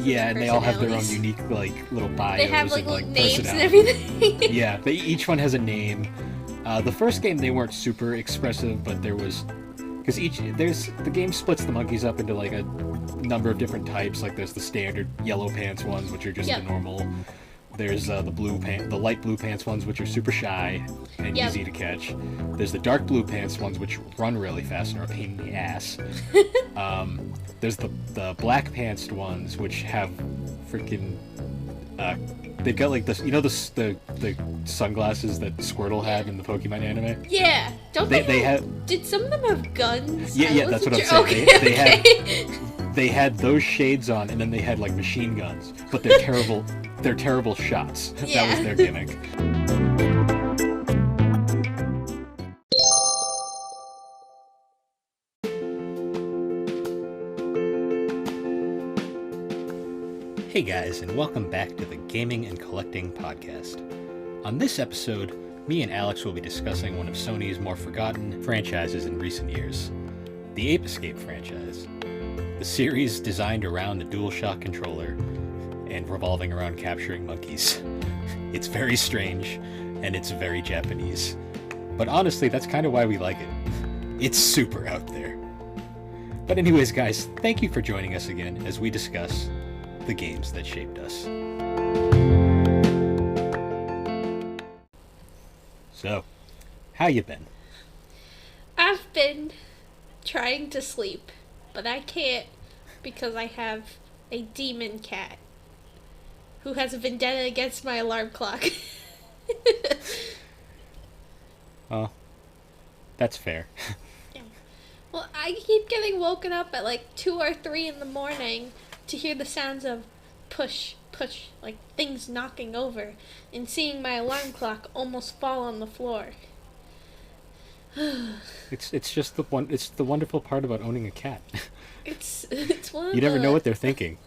Yeah, and they all have their own unique, like, little bios. They have, and, like names and everything. Yeah, each one has a name. The first game, they weren't super expressive, but there was... Because the game splits the monkeys up into, like, a number of different types. Like, there's the standard yellow pants ones, which are just the normal... There's the light blue pants ones, which are super shy and easy to catch. There's the dark blue pants ones, which run really fast and are a pain in the ass. There's the black pants ones, which have freaking... they've got like this, the sunglasses that Squirtle had in the Pokemon anime? Yeah. Don't they have... Did some of them have guns? Yeah, that's what I'm saying. Okay, they had those shades on, and then they had like machine guns, but they're terrible. They're terrible shots. Yeah. That was their gimmick. Hey guys, and welcome back to the Gaming and Collecting Podcast. On this episode, me and Alex will be discussing one of Sony's more forgotten franchises in recent years, the Ape Escape franchise. The series designed around the DualShock controller and revolving around capturing monkeys. It's very strange, and it's very Japanese. But honestly, that's kind of why we like it. It's super out there. But anyways, guys, thank you for joining us again as we discuss the games that shaped us. So, how you been? I've been trying to sleep, but I can't because I have a demon cat who has a vendetta against my alarm clock. Oh, that's fair. Yeah. Well, I keep getting woken up at like 2 or 3 in the morning to hear the sounds of push, push, like things knocking over, and seeing my alarm clock almost fall on the floor. It's just it's the wonderful part about owning a cat. It's one of You never know what they're thinking.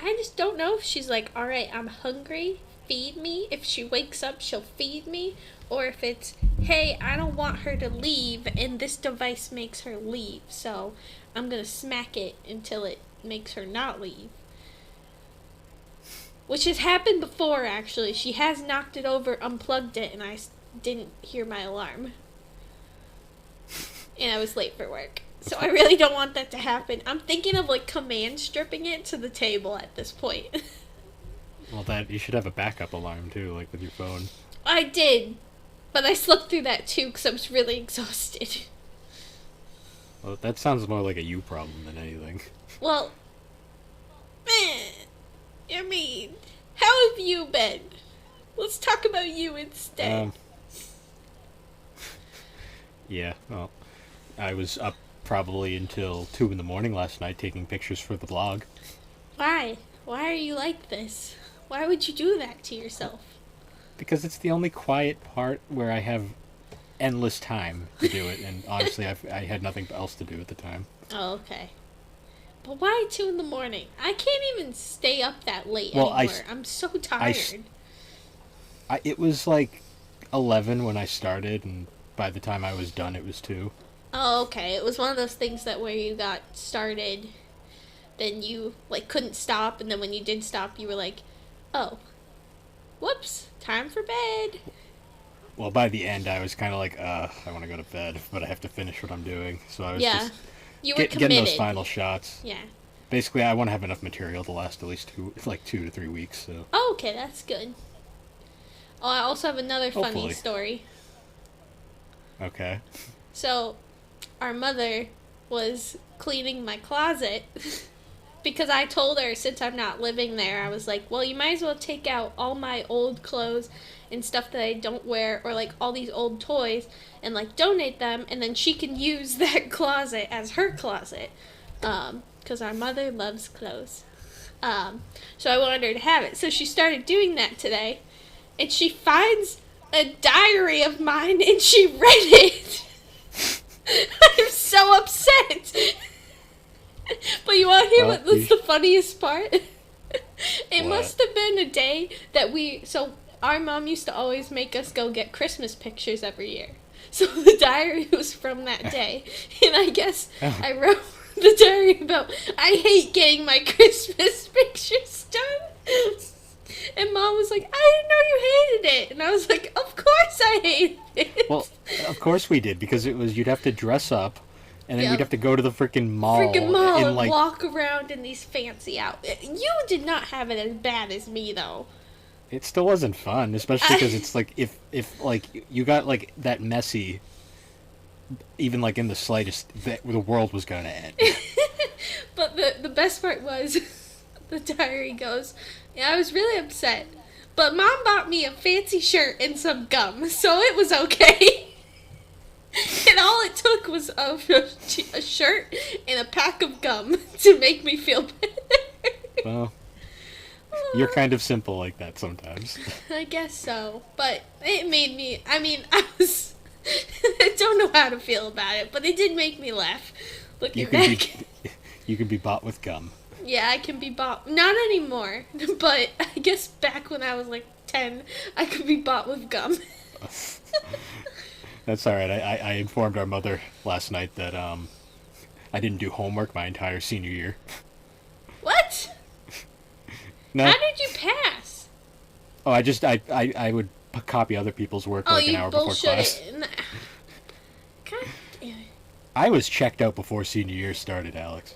I just don't know if she's like, all right, I'm hungry, feed me. If she wakes up, she'll feed me. Or if it's, hey, I don't want her to leave, and this device makes her leave, so I'm going to smack it until it makes her not leave. Which has happened before, actually. She has knocked it over, unplugged it, and I didn't hear my alarm. And I was late for work. So I really don't want that to happen. I'm thinking of, like, command stripping it to the table at this point. Well, you should have a backup alarm, too, like with your phone. I did. But I slept through that, too, because I was really exhausted. Well, that sounds more like a you problem than anything. Well, I mean, how have you been? Let's talk about you instead. Yeah, well, I was up probably until 2 in the morning last night taking pictures for the blog. Why? Why are you like this? Why would you do that to yourself? Because it's the only quiet part where I have endless time to do it, and honestly, I had nothing else to do at the time. Oh, okay. But why 2 in the morning? I can't even stay up that late anymore. I'm so tired. It was like 11 when I started, and by the time I was done, it was 2. Oh, okay. It was one of those things that where you got started, then you, like, couldn't stop, and then when you did stop, you were like, oh, whoops, time for bed. Well, by the end, I was kind of like, I want to go to bed, but I have to finish what I'm doing. So I was just you were committed. Getting those final shots. Yeah. Basically, I want to have enough material to last at least 2 to 3 weeks. So. Oh, okay, that's good. Oh, I also have another funny Hopefully. story. Okay. So, our mother was cleaning my closet because I told her, since I'm not living there, I was like, well, you might as well take out all my old clothes and stuff that I don't wear, or like all these old toys, and like donate them, and then she can use that closet as her closet, because our mother loves clothes. So I wanted her to have it. So she started doing that today, and she finds a diary of mine, and she read it. I'm so upset. But you want to hear what's the funniest part? It must have been a day that our mom used to always make us go get Christmas pictures every year. So the diary was from that day. And I guess I wrote the diary about, I hate getting my Christmas pictures done. And Mom was like, I didn't know you hated it. And I was like, of course I hated it. Well, of course we did, because you'd have to dress up, and then we'd have to go to the freaking mall. And like, walk around in these fancy outfits. You did not have it as bad as me, though. It still wasn't fun, especially because it's like, if like, you got, like, that messy, even, like, in the slightest, the world was gonna end. But the best part was, the diary goes, yeah, I was really upset. But Mom bought me a fancy shirt and some gum, so it was okay. And all it took was a shirt and a pack of gum to make me feel better. Well, you're kind of simple like that sometimes. I guess so. But it made me, I don't know how to feel about it, but it did make me laugh. Looking back. You can be bought with gum. Yeah, I can be bought. Not anymore, but I guess back when I was like 10, I could be bought with gum. That's alright. I informed our mother last night that I didn't do homework my entire senior year. What? No. How did you pass? Oh, I would copy other people's work like an hour before class. God damn it. I was checked out before senior year started, Alex.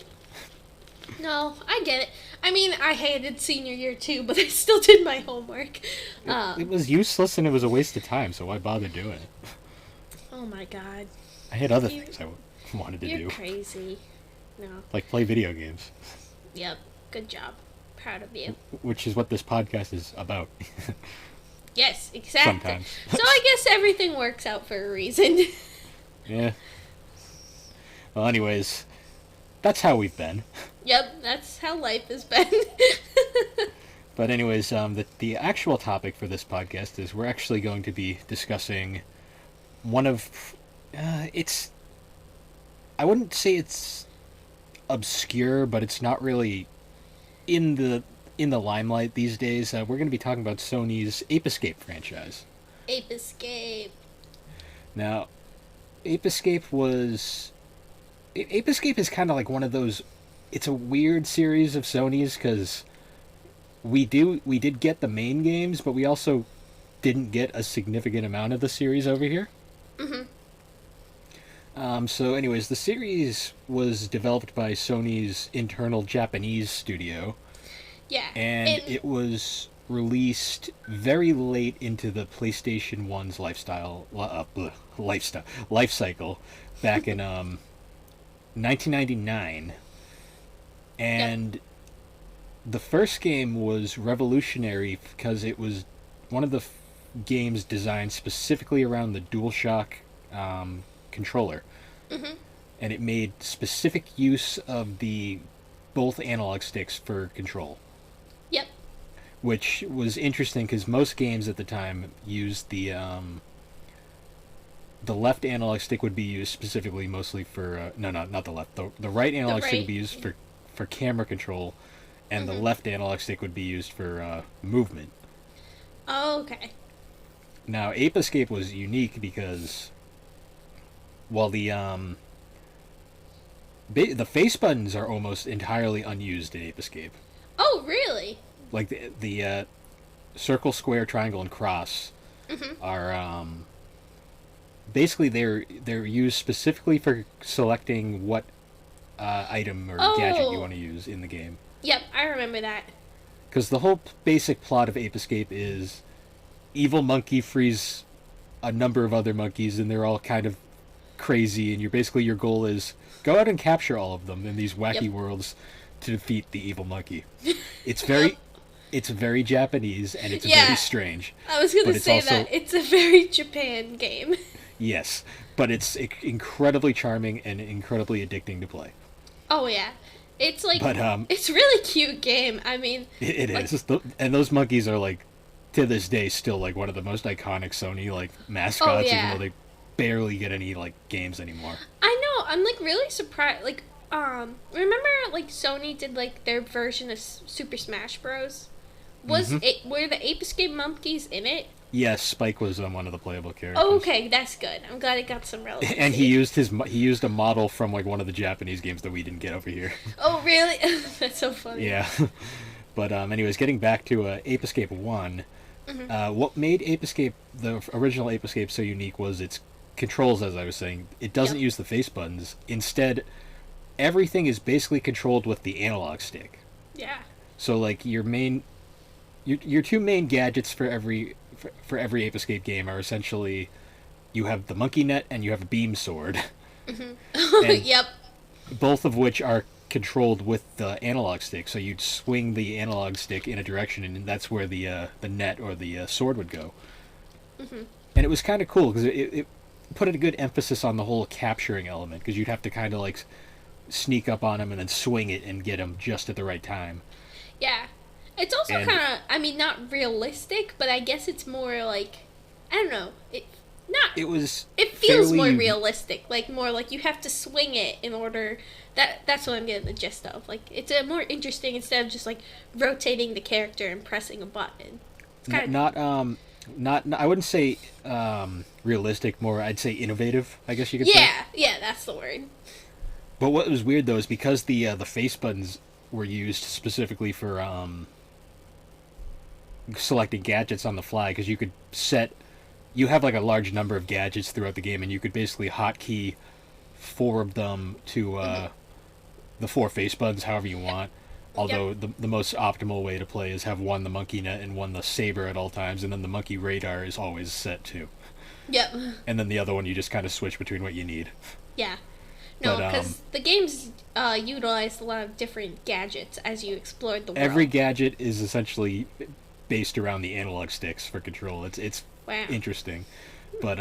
No, I get it. I mean, I hated senior year too, but I still did my homework. It was useless and it was a waste of time, so why bother doing it? Oh my god. I had other things I wanted to do. You're crazy. No. Like play video games. Yep. Good job. Proud of you. Which is what this podcast is about. Yes, exactly. Sometimes. So I guess everything works out for a reason. Yeah. Well, anyways, that's how we've been. Yep, that's how life has been. But anyways, the actual topic for this podcast is we're actually going to be discussing one of... it's... I wouldn't say it's obscure, but it's not really in the limelight these days. We're going to be talking about Sony's Ape Escape franchise. Ape Escape. Now, Ape Escape is kind of like one of those... It's a weird series of Sony's, because we did get the main games, but we also didn't get a significant amount of the series over here. Mm-hmm. So anyways, the series was developed by Sony's internal Japanese studio. Yeah. And it was released very late into the PlayStation 1's life cycle back in 1999. And the first game was revolutionary because it was one of the games designed specifically around the DualShock controller. Mm-hmm. And it made specific use of both analog sticks for control. Yep. Which was interesting because most games at the time used the left analog stick would be used specifically mostly for... not the left. The right analog stick would be used for camera control, and the left analog stick would be used for movement. Oh, okay. Now, Ape Escape was unique because, while the face buttons are almost entirely unused in Ape Escape. Oh, really? Like the circle, square, triangle, and cross are basically they're used specifically for selecting what item or gadget you want to use in the game. Yep, I remember that. Because the whole basic plot of Ape Escape is evil monkey frees a number of other monkeys, and they're all kind of crazy, and your goal is go out and capture all of them in these wacky worlds to defeat the evil monkey. It's very Japanese, and it's very strange. I was going to say that. It's a very Japan game. Yes, but it's incredibly charming and incredibly addicting to play. Oh, yeah. It's like, it's a really cute game. I mean... It is. And those monkeys are, like, to this day, still, like, one of the most iconic Sony, like, mascots, even though they barely get any, like, games anymore. I know. I'm, like, really surprised. Like, remember, like, Sony did, like, their version of Super Smash Bros? Were the Ape Escape monkeys in it? Yes, Spike was one of the playable Oh, characters. okay, that's good. I'm glad it got some And he relevancy. used he used a model from like one of the Japanese games that we didn't get over here. Oh, really? That's so funny. Yeah. But anyways, getting back to Ape Escape 1, what made Ape Escape, the original Ape Escape, so unique was its controls, as I was saying. It doesn't Yep. use the face buttons. Instead, everything is basically controlled with the analog stick. Yeah. So, like, your two main gadgets for every Ape Escape game are essentially you have the monkey net and you have a beam sword, and Yep. both of which are controlled with the analog stick. So you'd swing the analog stick in a direction, and that's where the net or the sword would go. And it was kind of cool because it put a good emphasis on the whole capturing element, because you'd have to kind of like sneak up on him and then swing it and get him just at the right time. Yeah. It's also And kind of, I mean, not realistic, but I guess it's more like, I don't know. it was It feels fairly more uni- realistic, like more like you have to swing it in order. That's what I'm getting the gist of. Like it's a more interesting instead of just like rotating the character and pressing a button. It's kind of not I wouldn't say realistic, more I'd say innovative, I guess you could say. yeah, that's the word. But what was weird though is because the face buttons were used specifically for selecting gadgets on the fly, because you have like a large number of gadgets throughout the game, and you could basically hotkey four of them to the four face buttons however you want. Although Yep. the most optimal way to play is have one the monkey net and one the saber at all times, and then the monkey radar is always set too. Yep. And then the other one you just kind of switch between what you need. Yeah. No, But because the games utilized a lot of different gadgets as you explored the world. every gadget is essentially based around the analog sticks for control. It's Wow. interesting. But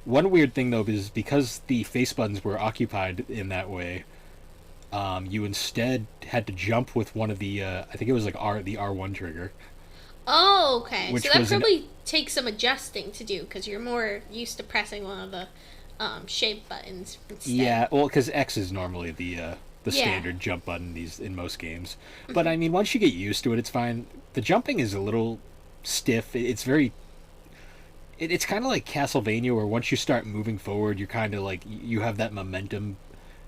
one weird thing though is because the face buttons were occupied in that way, you instead had to jump with one of the I think it was like the R1 trigger, Oh, okay. which So that was an probably takes some adjusting to do because you're more used to pressing one of the shape buttons instead. yeah, well, because X is normally the Yeah. standard jump button in most games. But I mean, once you get used to it, it's fine. The jumping is a little stiff. It's very it's kind of like Castlevania, where once you start moving forward, you're kind of like you have that momentum,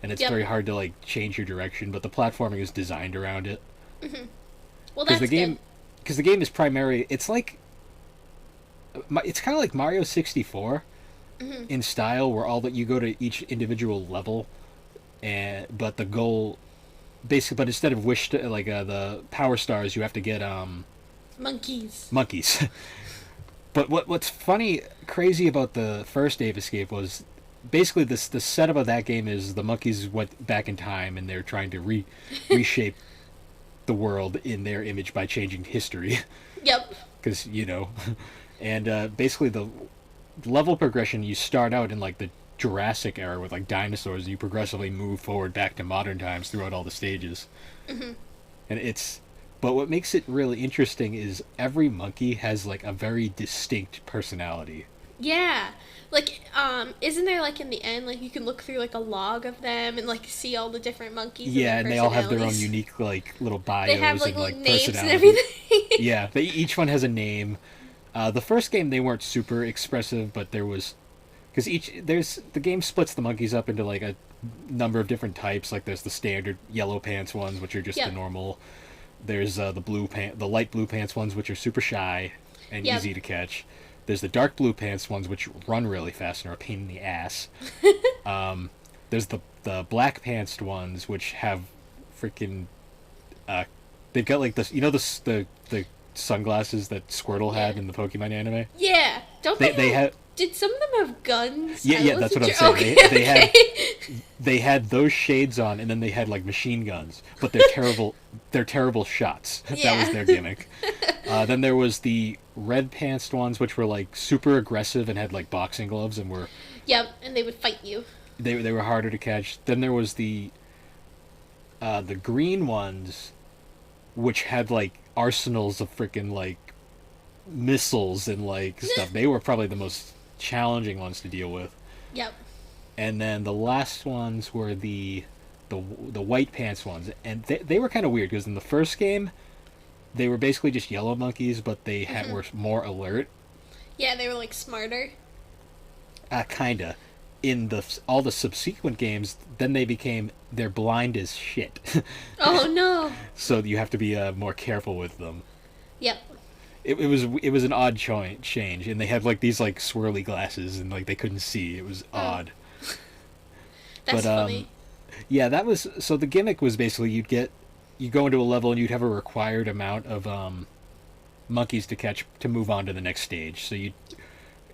and it's Yep. very hard to like change your direction. But the platforming is designed around it, Well, because that's good. the game is primary. It's like it's kind of like Mario 64 in style, where all that you go to each individual level, and but the goal basically, but instead of the power stars, you have to get Monkeys. monkeys. But what's crazy about the first Ape Escape was basically the setup of that game is the monkeys went back in time, and they're trying to reshape the world in their image by changing history, Yep. because and basically the level progression, you start out in like the Jurassic era with like dinosaurs, and you progressively move forward back to modern times throughout all the stages. And but what makes it really interesting is every monkey has like a very distinct personality. Yeah. Like, isn't there like in the end, like you can look through like a log of them and like see all the different monkeys? Yeah, and and they all have their own personalities? unique like little bios They have like and little like names and personality. everything. Yeah, each one has a name. The first game they weren't super expressive, but there was because the game splits the monkeys up into like a number of different types. Like there's the standard yellow pants ones, which are just Yep. the normal. There's the light blue pants ones, which are super shy and Yep. easy to catch. There's the dark blue pants ones, which run really fast and are a pain in the ass. There's the black pants ones, which have freaking they've got like this, the sunglasses that Squirtle had Yeah. in the Pokemon anime. Yeah. Don't They they, have Did some of them have guns? Yeah, I yeah, that's wasn't what I'm sure. saying. Okay, They had okay. they had those shades on, and then they had like machine guns, but they're terrible. They're terrible shots. That was Yeah. their gimmick. Then there was the red pantsed ones, which were like super aggressive and had like boxing gloves, and Yep, and they would fight you. they were harder to catch. Then there was the green ones, which had like arsenals of freaking like missiles and like stuff. They were probably the most challenging ones to deal with. Yep. And then the last ones were the white pants ones, and they were kind of weird because in the first game they were basically just yellow monkeys, but they were more alert. Yeah, they were like smarter. Kinda. In all the subsequent games, then they're blind as shit. Oh no. So you have to be more careful with them. Yep. It was an odd change, and they had like these like swirly glasses, and like they couldn't see. It was odd. That's But funny. yeah, that was so. The gimmick was basically you go into a level and you'd have a required amount of monkeys to catch to move on to the next stage. So you'd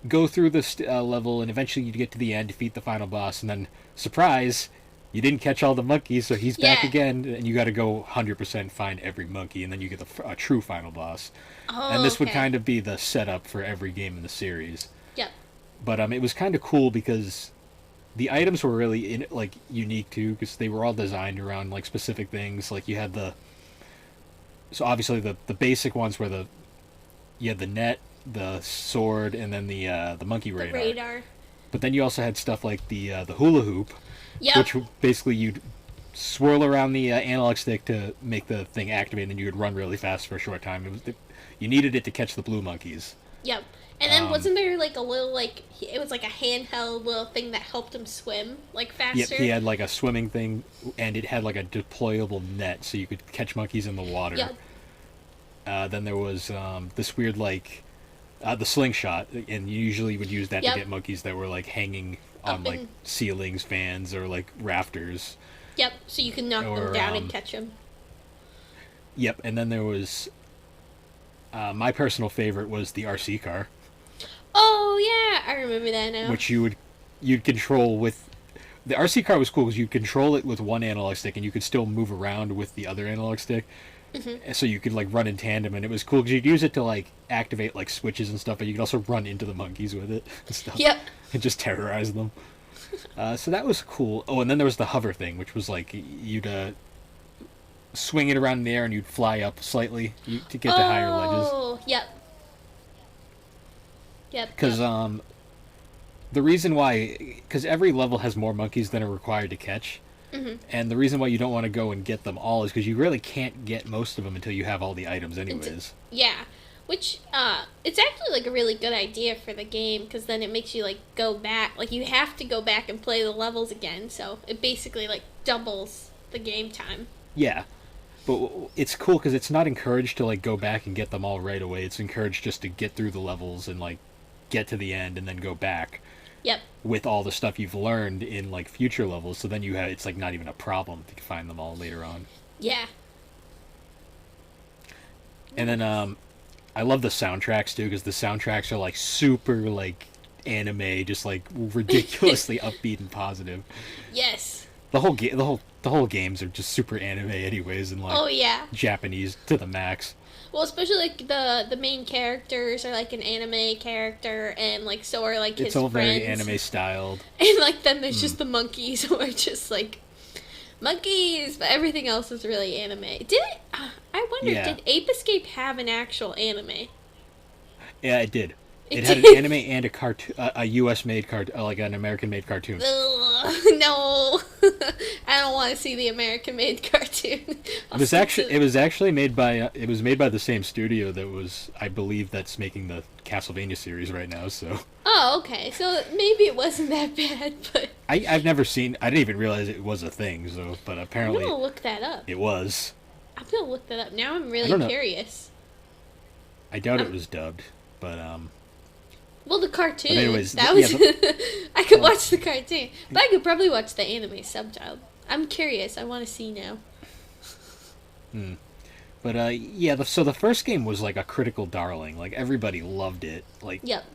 go through this level, and eventually you'd get to the end, defeat the final boss, and then surprise, you didn't catch all the monkeys, so he's back Yeah. again, and you got to go 100% find every monkey, and then you get a true final boss. Oh, And this would okay. kind of be the setup for every game in the series. Yep. But it was kind of cool because the items were really like unique too, because they were all designed around like specific things. Like you had so obviously the basic ones were you had the net, the sword, and then the monkey The radar. radar. But then you also had stuff like the hula hoop, Yep. which basically you'd swirl around the analog stick to make the thing activate, and then you would run really fast for a short time. You needed it to catch the blue monkeys. Yep. And then Um, wasn't there like a little it was like a handheld little thing that helped him swim like Yep, faster? he had like a swimming thing, and it had like a deployable net, so you could catch monkeys in the water. Yep. Then there was this weird like the slingshot, and you usually would use that Yep. to get monkeys that were like hanging on Up like in- ceilings, fans, or like rafters. Yep. So you can knock Or, them down and catch them. Yep, and then there was my personal favorite was the RC car, Oh yeah, I remember that now. which you'd control with. The RC car was cool because you'd control it with one analog stick, and you could still move around with the other analog stick. Mm-hmm. So you could like run in tandem, and it was cool because you'd use it to like activate like switches and stuff, but you could also run into the monkeys with it and stuff. Yep. And just terrorize them. So that was cool. Oh, and then there was the hover thing, which was like you'd swing it around in the air and you'd fly up slightly to get to higher ledges. Oh, yep. Yep. Because yep. the reason why, because every level has more monkeys than are required to catch. Mm-hmm. And the reason why you don't want to go and get them all is because you really can't get most of them until you have all the items anyways. Yeah. Which, it's actually, like, a really good idea for the game, because then it makes you, like, go back. Like, you have to go back and play the levels again, so it basically, like, doubles the game time. Yeah. But it's cool because it's not encouraged to, like, go back and get them all right away. It's encouraged just to get through the levels and, like, get to the end and then go back Yep. with all the stuff you've learned in, like, future levels. So then it's, like, not even a problem to find them all later on. Yeah. And then, I love the soundtracks too, because the soundtracks are like super like anime, just like ridiculously upbeat and positive. Yes. The whole games are just super anime, anyways, and like Oh, yeah. Japanese to the max. Well, especially, like, the main characters are, like, an anime character, and, like, so are, like, his It's all friends. very anime styled. And, like, then there's just the monkeys who are just, like, monkeys, but everything else is really anime. Did it? I wonder, Yeah. did Ape Escape have an actual anime? Yeah, it did. It It had an did? anime and a cartoon, a U.S. made cartoon, like an American made cartoon. Ugh, no, I don't want to see the American-made cartoon. It was actually made by the same studio that was, I believe, that's making the Castlevania series right now. So Oh, okay. So maybe it wasn't that bad, but I've never seen. I didn't even realize it was a thing. So, but I'm apparently gonna look that up. it was. I'm gonna look that up. Now I'm I really don't know. curious. I doubt it was dubbed, but Well, the cartoon. But anyways, that yeah, was. I could watch the cartoon, but I could probably watch the anime subtitle. I'm curious. I want to see now. yeah. So the first game was like a critical darling. Like everybody loved it. Like Yep.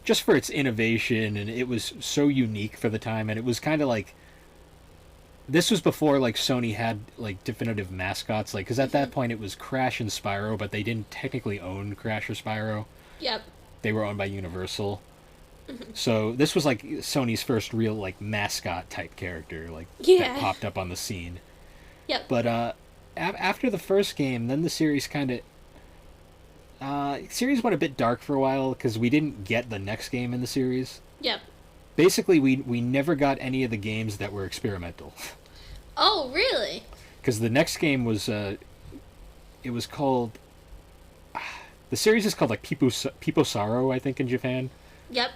just for its innovation, and it was so unique for the time, and it was kind of like. This was before like Sony had like definitive mascots, like because at that point it was Crash and Spyro, but they didn't technically own Crash or Spyro. Yep. They were owned by Universal. So this was like Sony's first real like mascot type character, like Yeah. that popped up on the scene. Yep. But after the first game, then the series kind of series went a bit dark for a while because we didn't get the next game in the series. Yep. Basically, we never got any of the games that were experimental. Oh, really? Because the next game was it was called the series is called like Piposaro, I think, in Japan. Yep.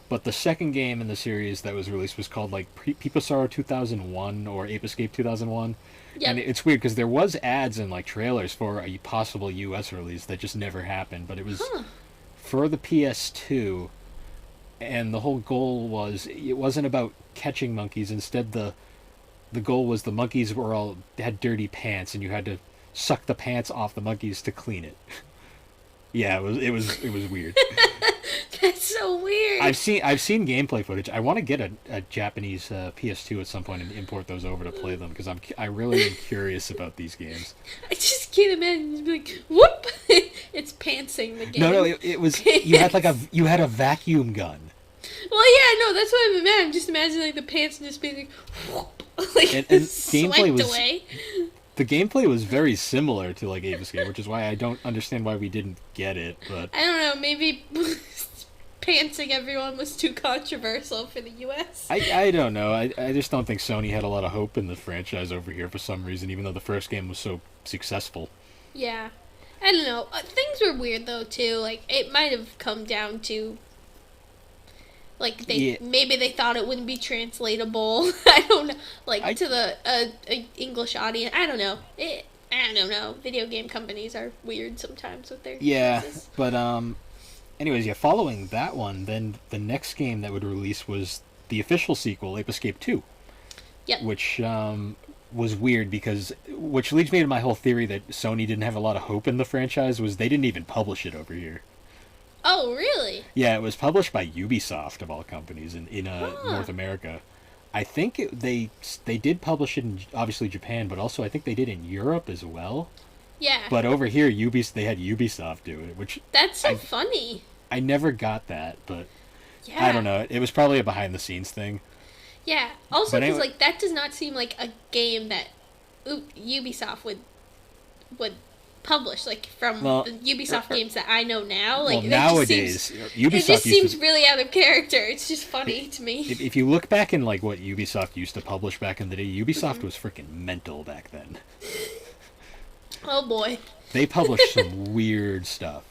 But the second game in the series that was released was called like Piposaro 2001 or Ape Escape 2001. Yep. And it's weird because there was ads and like trailers for a possible U.S. release that just never happened. But it was for the PS2, and the whole goal was it wasn't about catching monkeys. Instead, the goal was the monkeys had dirty pants, and you had to suck the pants off the monkeys to clean it. Yeah, it was weird. That's so weird. I've seen gameplay footage. I want to get a Japanese PS2 at some point and import those over to play them because I really am curious about these games. I just can't imagine just be like, whoop! It's pantsing the game. No, it was you had a vacuum gun. Well, yeah, no, that's what I'm just imagining like the pants just being like, whoop, like and gameplay was away. The gameplay was very similar to like Ape Escape, which is why I don't understand why we didn't get it. But I don't know, maybe pantsing everyone was too controversial for the U.S. I don't know. I just don't think Sony had a lot of hope in the franchise over here for some reason, even though the first game was so successful. Yeah. I don't know. Things were weird, though, too. Like, it might have come down to, like, maybe they thought it wouldn't be translatable. I don't know. Like, to the English audience. I don't know. I don't know. Video game companies are weird sometimes with their choices. But, anyways, following that one, then the next game that would release was the official sequel, Ape Escape 2. Yep. Which was weird which leads me to my whole theory that Sony didn't have a lot of hope in the franchise, was they didn't even publish it over here. Oh, really? Yeah, it was published by Ubisoft, of all companies, in North America. I think they did publish it in, obviously, Japan, but also I think they did in Europe as well. Yeah. But over here, they had Ubisoft do it, which... That's so funny. I never got that, but... Yeah. I don't know. It was probably a behind-the-scenes thing. Yeah. Also, because, like, that does not seem like a game that Ubisoft would publish, like, from the Ubisoft games that I know now. Like, nowadays, Ubisoft it just seems really out of character. It's just funny to me. If you look back in, like, what Ubisoft used to publish back in the day, Ubisoft was freaking mental back then. Oh, boy. They published some weird stuff.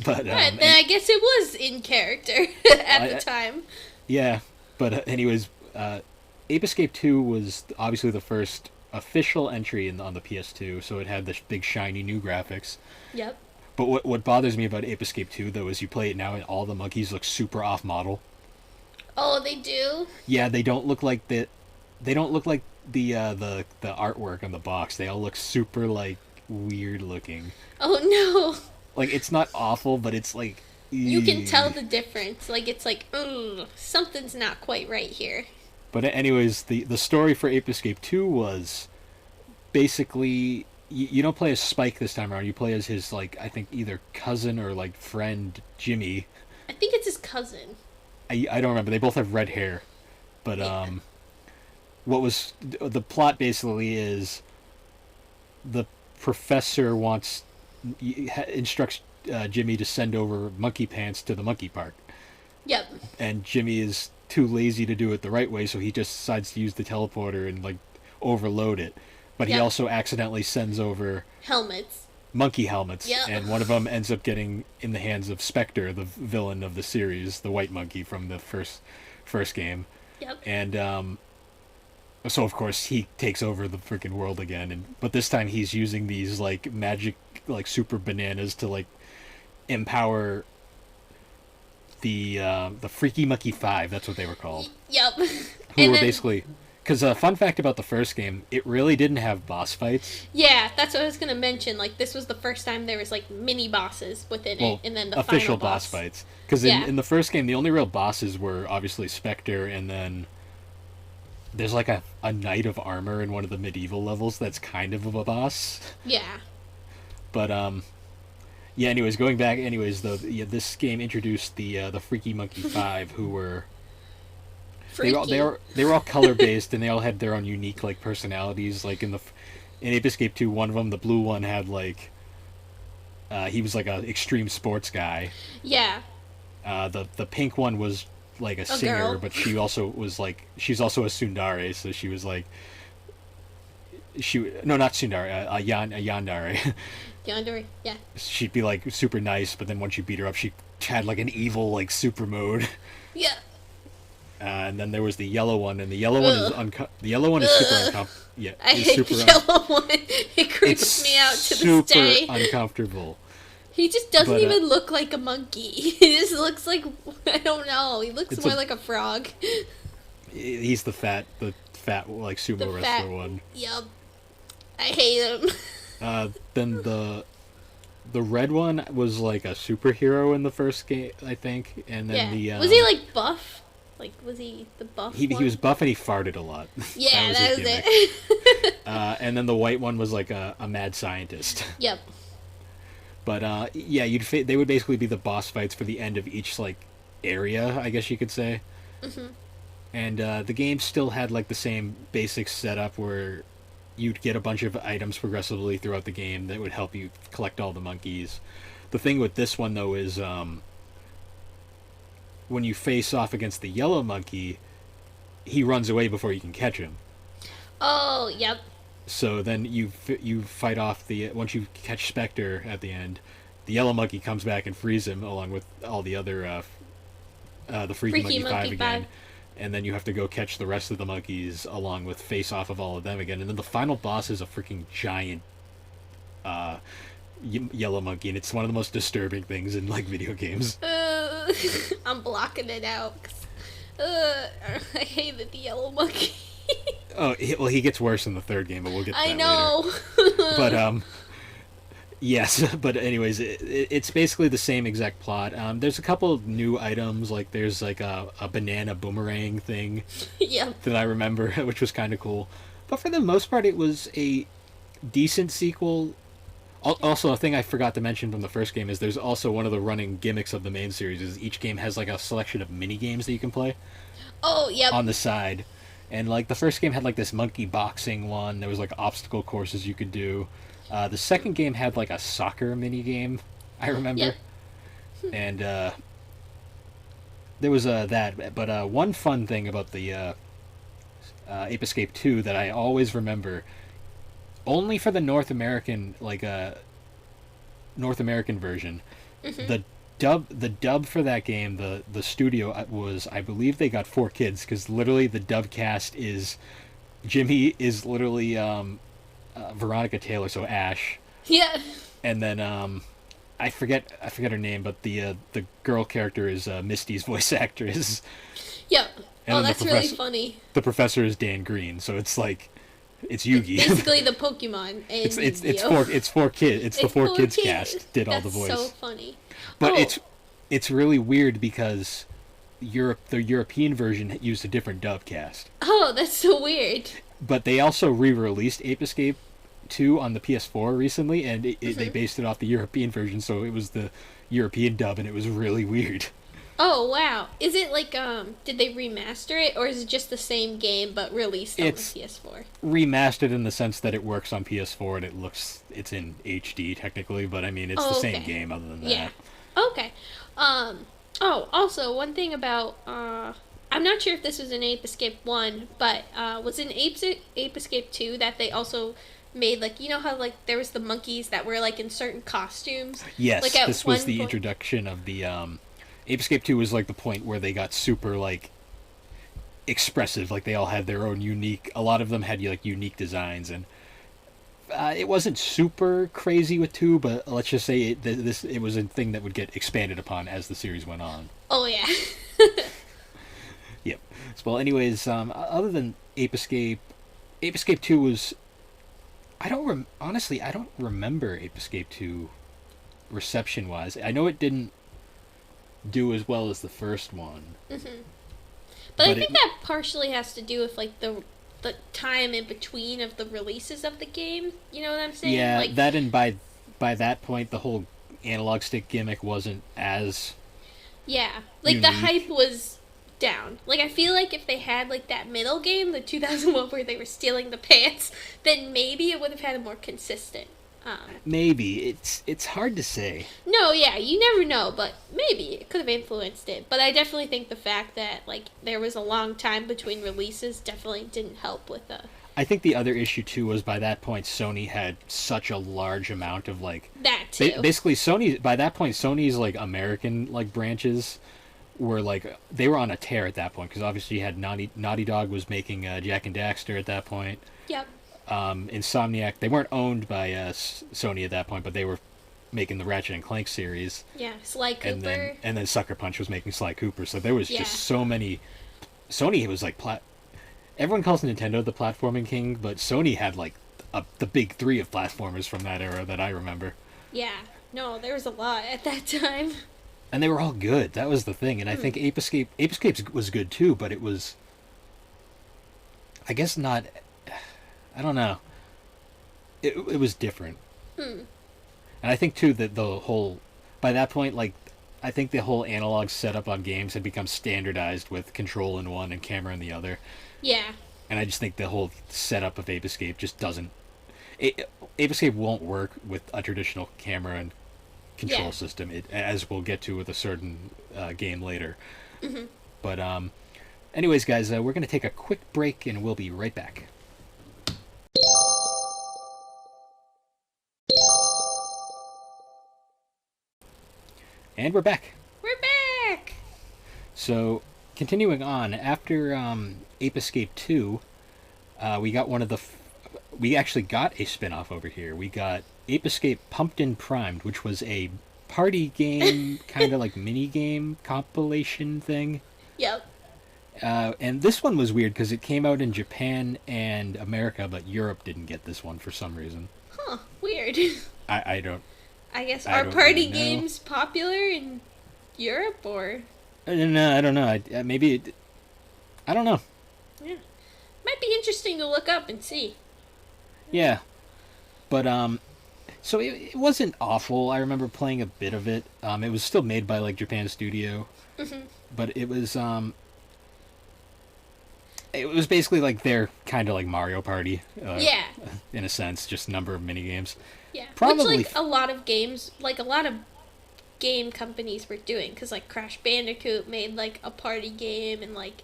But then I guess it was in character at the time. Yeah, but anyways, Ape Escape 2 was obviously the first official entry on the PS2, so it had the big shiny new graphics. Yep. But what bothers me about Ape Escape 2 though is you play it now and all the monkeys look super off model. Oh, they do? Yeah, they don't look like the artwork on the box. They all look super like weird looking. Oh no. Like, it's not awful, but it's like... You can tell the difference. Like, it's like, something's not quite right here. But anyways, the story for Ape Escape 2 was basically... You don't play as Spike this time around. You play as his, like, I think either cousin or, like, friend, Jimmy. I think it's his cousin. I don't remember. They both have red hair. But, what was... The plot basically is... The professor instructs Jimmy to send over monkey pants to the monkey park. Yep. And Jimmy is too lazy to do it the right way, so he just decides to use the teleporter and like overload it. But he also accidentally sends over monkey helmets, and one of them ends up getting in the hands of Spectre, the villain of the series, the white monkey from the first game. Yep. And so of course he takes over the freaking world again, but this time he's using these like magic, like super bananas to like empower the Freaky Monkey 5. That's what they were called. Yep. Who were basically, because fun fact about the first game, it really didn't have boss fights. Yeah, that's what I was gonna mention. Like, this was the first time there was like mini bosses within it, and then the official final boss fights. Because in the first game, the only real bosses were obviously Spectre, and then there's like a knight of armor in one of the medieval levels that's kind of a boss. Yeah. But anyways, going back, this game introduced the Freaky Monkey 5, who were they were all color based, and they all had their own unique like personalities. Like in Ape Escape 2, one of them, the blue one, had like he was like a extreme sports guy. Yeah. The pink one was like a singer, girl. but she also was like, she's also a tsundere, so she was like, not tsundere, a yandere. Yandere, yeah. She'd be like super nice, but then once you beat her up, she had like an evil like super mode. Yeah. And then there was the yellow one, and the yellow one is Ugh. the yellow one is super Ugh. uncomfortable. Yeah, I is hate super the yellow one. It creeps it's me out to this super day. uncomfortable. He just doesn't But even look like a monkey. He just looks like, I don't know. He looks It's more a- like a frog. he's the fat like sumo The wrestler fat one. Yup. I hate him. Then the red one was like a superhero in the first game, I think, and then Yeah. the Was he like buff? Like, was he the buff he one? was buff and he farted a lot. Yeah, his that was gimmick. it. And then the white one was like a mad scientist. Yep. But yeah, they would basically be the boss fights for the end of each like area, I guess you could say. Mhm. And the game still had like the same basic setup where you'd get a bunch of items progressively throughout the game that would help you collect all the monkeys. The thing with this one though is when you face off against the yellow monkey, he runs away before you can catch him. Oh, yep. So then you fight off once you catch Spectre at the end, the yellow monkey comes back and frees him along with all the other the Freaky Monkey 5 again. And then you have to go catch the rest of the monkeys along with face off of all of them again. And then the final boss is a freaking giant yellow monkey, and it's one of the most disturbing things in like video games. I'm blocking it out. I hated the yellow monkey. Oh, well, he gets worse in the third game, but we'll get to that I know. later. But yes. But anyways, it's basically the same exact plot. There's a couple of new items, like there's like a banana boomerang thing Yep. that I remember, which was kind of cool. But for the most part, it was a decent sequel. Also, a thing I forgot to mention from the first game is there's also one of the running gimmicks of the main series is each game has like a selection of mini games that you can play Oh, yep. on the side. And like the first game had like this monkey boxing one. There was like obstacle courses you could do. The second game had like a soccer mini game, I remember. Yep. And there was that. But one fun thing about the Ape Escape 2 that I always remember, only for the North American North American version, the dub for that game, the studio was, I believe they got 4 kids, because literally the dub cast is Jimmy is literally Veronica Taylor, so Ash, Yeah. and then I forget her name, but the girl character is Misty's voice actress. Yep. And Oh, then the that's really professor- funny. The professor is Dan Green, so it's like it's Yugi. Basically the Pokemon. And It's 4 kids. It's the 4 kids cast did all the voice. That's so funny. But Oh. it's really weird because the European version used a different dub cast. Oh, that's so weird. But they also re-released Ape Escape 2 on the PS4 recently, and they based it off the European version, so it was the European dub, and it was really weird. Oh, wow. Is it like, did they remaster it, or is it just the same game but released on It's- the PS4? Remastered in the sense that it works on PS4 and it's in HD technically, but I mean it's the same okay. game other than that. Yeah. Okay. Oh, also, one thing about, I'm not sure if this was in Ape Escape 1, but, was in Ape Escape 2 that they also made, like, you know how, like, there was the monkeys that were, like, in certain costumes? Yes, Like, at this was one the point- introduction of the Ape Escape 2 was like the point where they got super like expressive, like they all had their own unique, a lot of them had like unique designs, and it wasn't super crazy with 2, but let's just say it was a thing that would get expanded upon as the series went on. Oh, yeah. Yep. Well, anyways, other than Ape Escape 2 was, honestly, I don't remember Ape Escape 2 reception wise. I know it didn't do as well as the first one. But I But think it- that partially has to do with, like, the time in between of the releases of the game. You know what I'm saying? Yeah, Like, that, and by that point, the whole analog stick gimmick wasn't as. yeah. Like, the unique. hype was down. Like, I feel like if they had, like, that middle game, the 2001 where they were stealing the pants, then maybe it would have had a more consistent. Maybe it's hard to say. No, yeah, you never know, but maybe it could have influenced it. But I definitely think the fact that, like, there was a long time between releases definitely didn't help with I think the other issue too was by that point Sony had such a large amount of like That too. basically Sony by that point Sony's like American like branches were like they were on a tear at that point because obviously you had Naughty Dog was making Jack and Daxter at that point. Yep. Insomniac, they weren't owned by Sony at that point, but they were making the Ratchet and Clank series. Yeah, Sly Cooper. And then Sucker Punch was making Sly Cooper. So there was Yeah. just so many. Sony was like everyone calls Nintendo the platforming king, but Sony had like the big three of platformers from that era that I remember. Yeah. No, there was a lot at that time. And they were all good. That was the thing. And I think Ape Escape was good too, but it was, I guess not. I don't know. It was different. And I think too that the whole by that point, like I think the whole analog setup on games had become standardized with control in one and camera in the other. Yeah. And I just think the whole setup of Ape Escape just doesn't. Ape Escape won't work with a traditional camera and control system, as we'll get to with a certain game later. But anyways, guys, we're going to take a quick break and we'll be right back. And we're back. We're back! So, continuing on, after Ape Escape 2, we got we actually got a spin-off over here. We got Ape Escape Pumped and Primed, which was a party game, kind of like mini-game compilation thing. Yep. And this one was weird because it came out in Japan and America, but Europe didn't get this one for some reason. Huh, weird. I don't... I guess I are don't party really know. games popular in Europe or? No, I don't know. I don't know. Yeah. Might be interesting to look up and see. Yeah. But, so it wasn't awful. I remember playing a bit of it. It was still made by, like, Japan Studio. But it was basically like their kind of like Mario Party. Yeah. In a sense, just a number of mini games. Yeah. Probably Which, like, a lot of games, like, a lot of game companies were doing. Because, like, Crash Bandicoot made, like, a party game. And, like,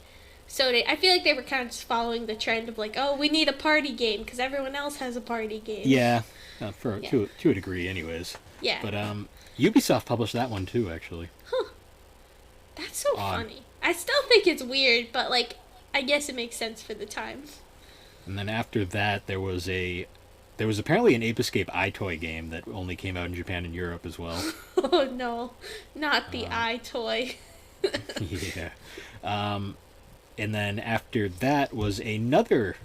Sony, I feel like they were kind of just following the trend of, like, oh, we need a party game. Because everyone else has a party game. Yeah. To a degree, anyways. Yeah. But Ubisoft published that one too, actually. Huh. That's so funny. I still think it's weird, but, like, I guess it makes sense for the time. And then after that, there was apparently an Ape Escape iToy game that only came out in Japan and Europe as well. Oh no, not the iToy. Yeah. And then after that was another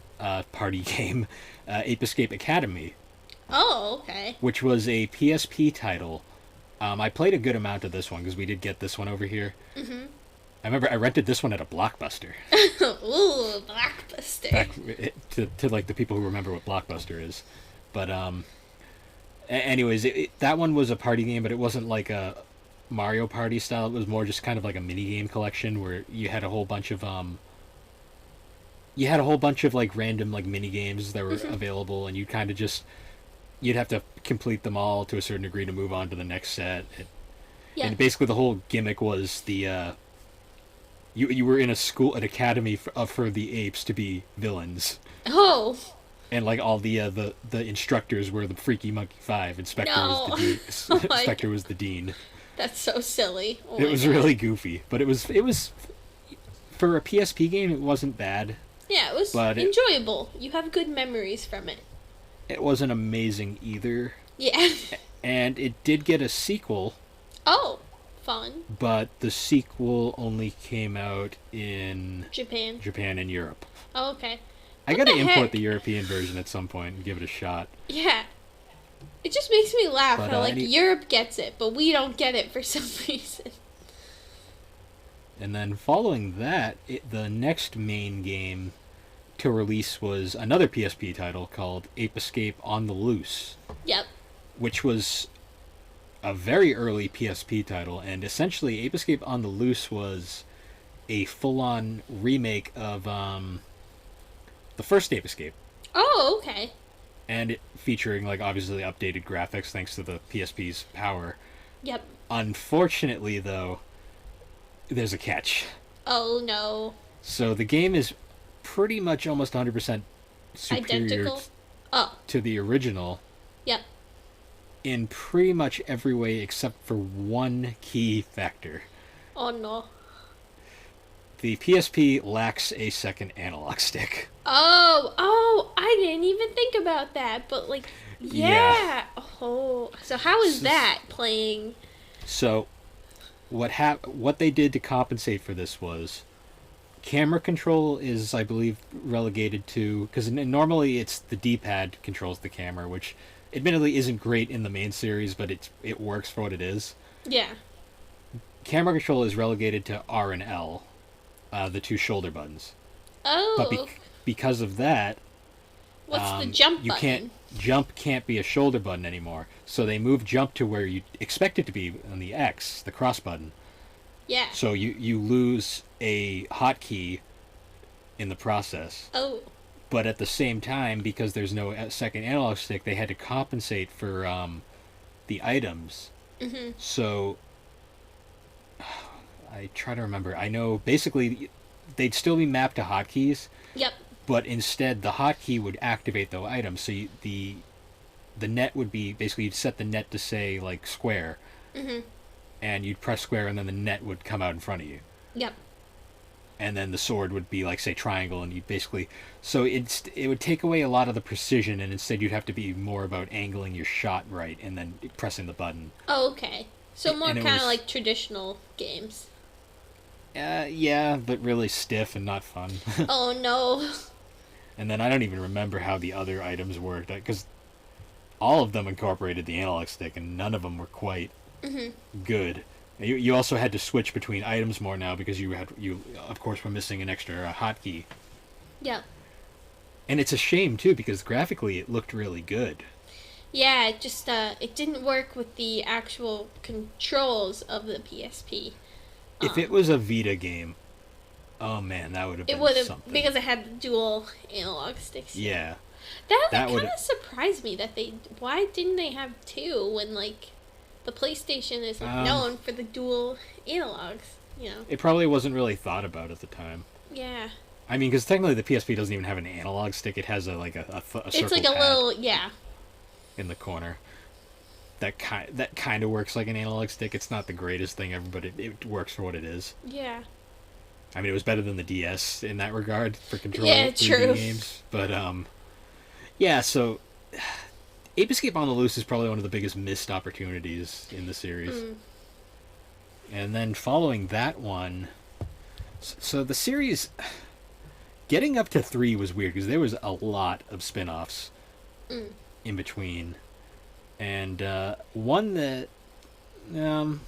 party game, Ape Escape Academy. Oh, okay. Which was a PSP title. I played a good amount of this one because we did get this one over here. I remember I rented this one at a Blockbuster. Ooh, Blockbuster. Back to like the people who remember what Blockbuster is. But anyways, that one was a party game, but it wasn't like a Mario Party style. It was more just kind of like a mini game collection where you had a whole bunch of like random like mini games that were available, and you'd have to complete them all to a certain degree to move on to the next set. And basically the whole gimmick was the you were in an academy for the apes to be villains. Oh. And like all the instructors were the Freaky Monkey Five. Inspector was the dean. Inspector was the dean. That's so silly. Oh it was really goofy, but it was for a PSP game. It wasn't bad. Yeah, it was enjoyable. You have good memories from it. It wasn't amazing either. Yeah. And it did get a sequel. Oh, fun. But the sequel only came out in Japan and Europe. Oh, okay. I gotta import the European version at some point and give it a shot. Yeah. It just makes me laugh But, how, like, Europe gets it, but we don't get it for some reason. And then following that, the next main game to release was another PSP title called Ape Escape On the Loose. Yep. Which was a very early PSP title, and essentially Ape Escape On the Loose was a full-on remake of the first Ape Escape. Oh, okay. And it featuring, like, obviously updated graphics thanks to the PSP's power. Yep. Unfortunately, though, there's a catch. Oh, no. So the game is pretty much almost 100% superior Identical? Oh, to the original yep. in pretty much every way except for one key factor. Oh no. The PSP lacks a second analog stick. Oh, I didn't even think about that, but like, yeah. Oh, so how is that playing? So, what they did to compensate for this was camera control is, I believe, relegated to, because normally it's the D-pad controls the camera, which admittedly isn't great in the main series, but it works for what it is. Yeah. Camera control is relegated to R and L, the two shoulder buttons. Oh. But because of that, what's the jump button? Jump can't be a shoulder button anymore. So they moved jump to where you expect it to be on the X, the cross button. Yeah. So you lose a hotkey in the process. Oh. But at the same time, because there's no second analog stick, they had to compensate for the items. Mm-hmm. So I try to remember. I know basically they'd still be mapped to hotkeys. Yep. But instead, the hotkey would activate the item. So the net would be basically you'd set the net to say like square. Mm-hmm. And you'd press square, and then the net would come out in front of you. Yep. And then the sword would be like, say, triangle, and you'd basically... So it would take away a lot of the precision, and instead you'd have to be more about angling your shot right, and then pressing the button. Oh, okay. So more kind was- of like traditional games. Yeah, but really stiff and not fun. Oh, no. And then I don't even remember how the other items worked, because all of them incorporated the analog stick, and none of them were quite good. You also had to switch between items more now because you of course were missing an extra hotkey. Yep. And it's a shame too because graphically it looked really good. Yeah, it just it didn't work with the actual controls of the PSP. If it was a Vita game, oh man, that would have been It would have something. because it had the dual analog sticks. Yeah. That That kind would- of surprised me that they. Why didn't they have two when like the PlayStation is known for the dual analogs? You know. It probably wasn't really thought about at the time. Yeah. I mean, because technically the PSP doesn't even have an analog stick. It has a circle It's like a pad little in the corner. That kind of works like an analog stick. It's not the greatest thing ever, but it works for what it is. Yeah. I mean, it was better than the DS in that regard for control Yeah, 3D true. games. But yeah. So, Ape Escape on the Loose is probably one of the biggest missed opportunities in the series. And then following that one, so the series getting up to 3 was weird because there was a lot of spin-offs in between, and one that no,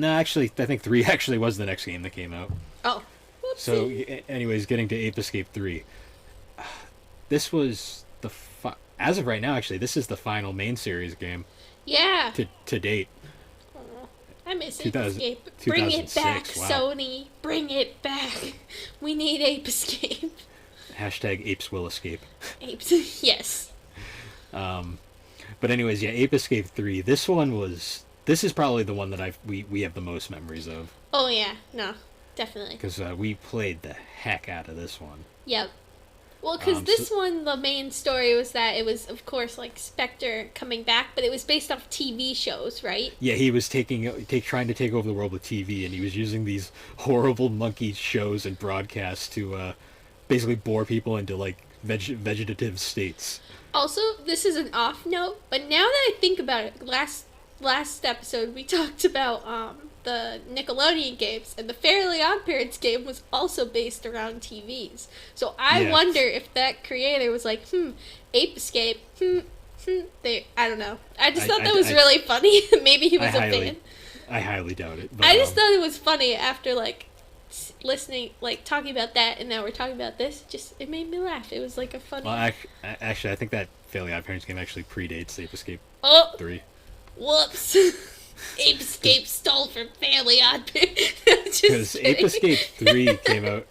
actually, I think 3 actually was the next game that came out. Oh. Whoopsie. So, anyways, getting to Ape Escape 3. This was as of right now, actually, this is the final main series game Yeah. to date. Aw, I miss Ape 2000 Escape. Bring it back, 2006, wow. Sony. Bring it back. We need Ape Escape. Hashtag Apes will escape. Apes. Yes. But anyways, yeah, Ape Escape 3. This is probably the one that we have the most memories of. Oh yeah. No. Definitely. Because we played the heck out of this one. Yep. Well, because this one, the main story was that it was, of course, like Spectre coming back, but it was based off TV shows, right? Yeah, he was trying to take over the world with TV, and he was using these horrible monkey shows and broadcasts to basically bore people into like vegetative states. Also, this is an off note, but now that I think about it, last episode we talked about the Nickelodeon games, and the Fairly Odd Parents game was also based around TVs. So I wonder if that creator was like, Ape Escape, I don't know. I just thought that was really funny. Maybe he was a fan. I highly doubt it. But, I just thought it was funny after like listening, like talking about that, and now we're talking about this. Just it made me laugh. It was like a funny. Well, actually, I think that Fairly Odd Parents game actually predates Ape Escape 3. Whoops. Ape Escape stole from Fairly Odd Parents. Because Ape Escape 3 came out.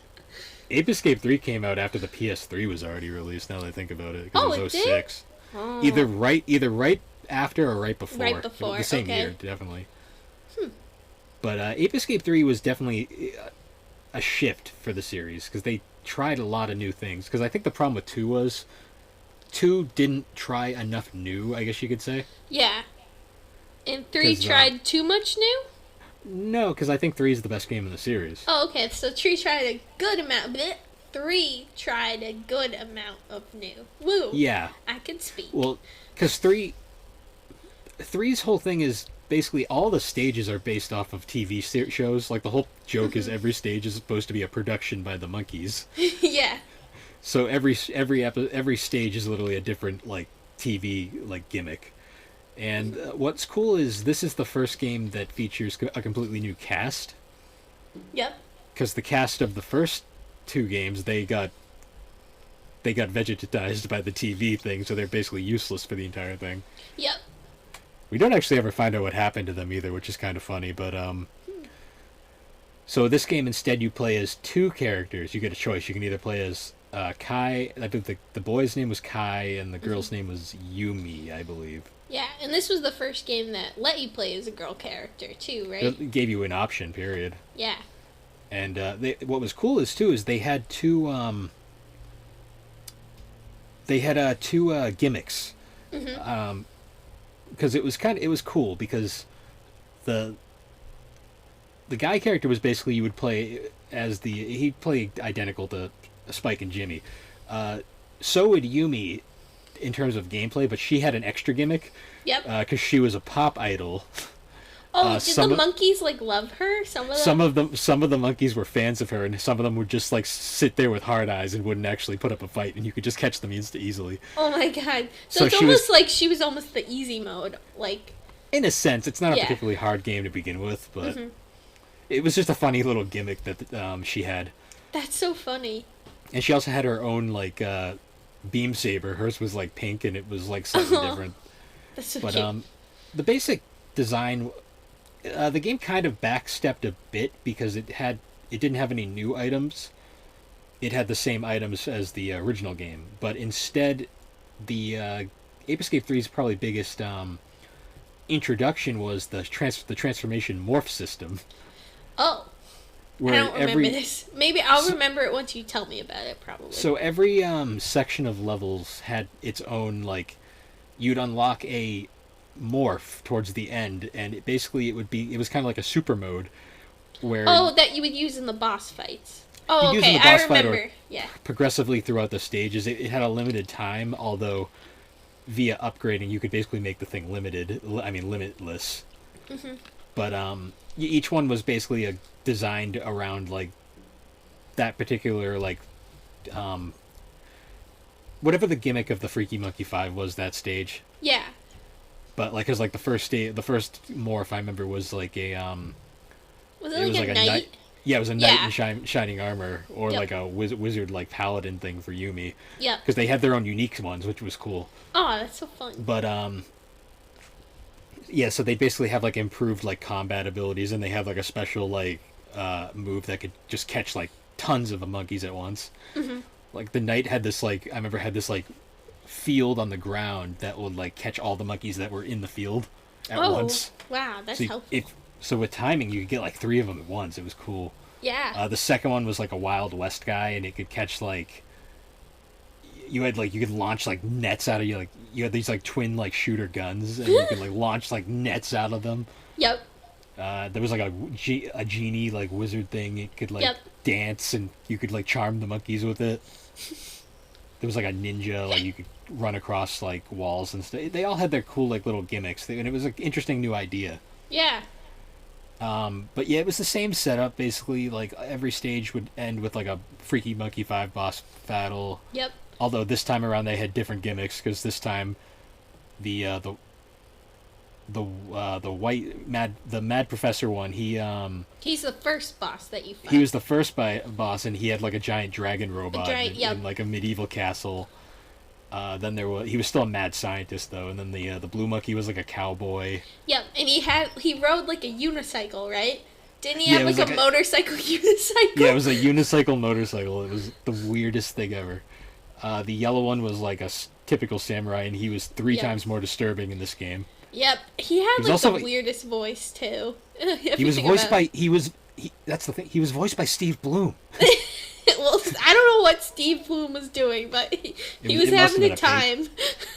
Ape Escape 3 came out after the PS3 was already released. Now that I think about it, because it was 06. Oh. Either right after or right before. Right before, the same okay. year, definitely. But Ape Escape 3 was definitely a shift for the series because they tried a lot of new things, because I think the problem with 2 was 2 didn't try enough new, I guess you could say. Yeah. And 3 tried too much new? No, because I think 3 is the best game in the series. Oh, okay. So 3 tried a good amount. 3 tried a good amount of new. Woo. Yeah. I can speak. Well, because 3's whole thing is basically all the stages are based off of TV shows. Like, the whole joke is every stage is supposed to be a production by the monkeys. Yeah. So every stage is literally a different, like, TV, like, gimmick. And what's cool is this is the first game that features a completely new cast. Yep. Because the cast of the first 2 games, they got vegetized by the TV thing, so they're basically useless for the entire thing. Yep. We don't actually ever find out what happened to them either, which is kind of funny, but so this game, instead, you play as 2 characters. You get a choice. You can either play as Kai, I think the boy's name was Kai, and the girl's name was Yumi, I believe. Yeah, and this was the first game that let you play as a girl character, too, right? It gave you an option, period. Yeah. And what was cool is they had 2 gimmicks. Because it was cool, because the guy character was basically, you would play as he'd play identical to Spike and Jimmy. So would Yumi in terms of gameplay, but she had an extra gimmick. Yep. Because she was a pop idol. Oh, did the monkeys like love her? Some of the monkeys were fans of her, and some of them would just like sit there with hard eyes and wouldn't actually put up a fight, and you could just catch them easily. Oh my god! So it's almost like she was almost the easy mode, like. In a sense, it's not a particularly hard game to begin with, but it was just a funny little gimmick that she had. That's so funny. And she also had her own like beam saber. Hers was like pink, and it was like slightly different. That's so but cute. The basic design. The game kind of backstepped a bit because it didn't have any new items. It had the same items as the original game, but instead, the Ape Escape 3's probably biggest introduction was the transformation morph system. Oh, I don't remember this. Maybe I'll remember it once you tell me about it. Probably. So every section of levels had its own, like, you'd unlock a morph towards the end, and it was kind of like a super mode where that you would use in the boss fights. Oh, okay, I remember. Yeah. Progressively throughout the stages, it had a limited time, although via upgrading you could basically make the thing limitless. But each one was basically designed around like that particular like whatever the gimmick of the Freaky Monkey 5 was that stage. Yeah. But like, cause like the first morph I remember was like a Was it like a knight? Yeah, it was a knight in shining armor, or like a wizard like paladin thing for Yumi. Yeah. Because they had their own unique ones, which was cool. Oh, that's so fun. But yeah, so they basically have like improved like combat abilities, and they have like a special like move that could just catch like tons of monkeys at once. Like the knight had this like field on the ground that would like catch all the monkeys that were in the field at once. Wow, that's helpful. So with timing, you could get like 3 of them at once. It was cool. Yeah. The second one was like a Wild West guy, and it could catch like you could launch like nets out of you. Like you had these like twin like shooter guns, and you could like launch like nets out of them. Yep. There was like a genie like wizard thing. It could like dance, and you could like charm the monkeys with it. There was like a ninja, like you could run across like walls and stuff. They all had their cool like little gimmicks, and it was an interesting new idea. Yeah. But yeah, it was the same setup basically. Like every stage would end with like a Freaky Monkey 5 boss battle. Yep. Although this time around they had different gimmicks, because this time the Mad Professor one, he's the first boss that you fight. He was the first boss, and he had like a giant dragon robot in like a medieval castle. Then he was still a mad scientist though, and then the blue monkey was like a cowboy. Yep, and he rode like a unicycle, right? Didn't he have like a motorcycle unicycle? Yeah, it was a unicycle motorcycle. It was the weirdest thing ever. The yellow one was like a typical samurai, and he was 3 times more disturbing in this game. Yep, he had like the weirdest voice too. That's the thing. He was voiced by Steve Bloom. Well, I don't know what Steve Bloom was doing, but he was it must having have a been time.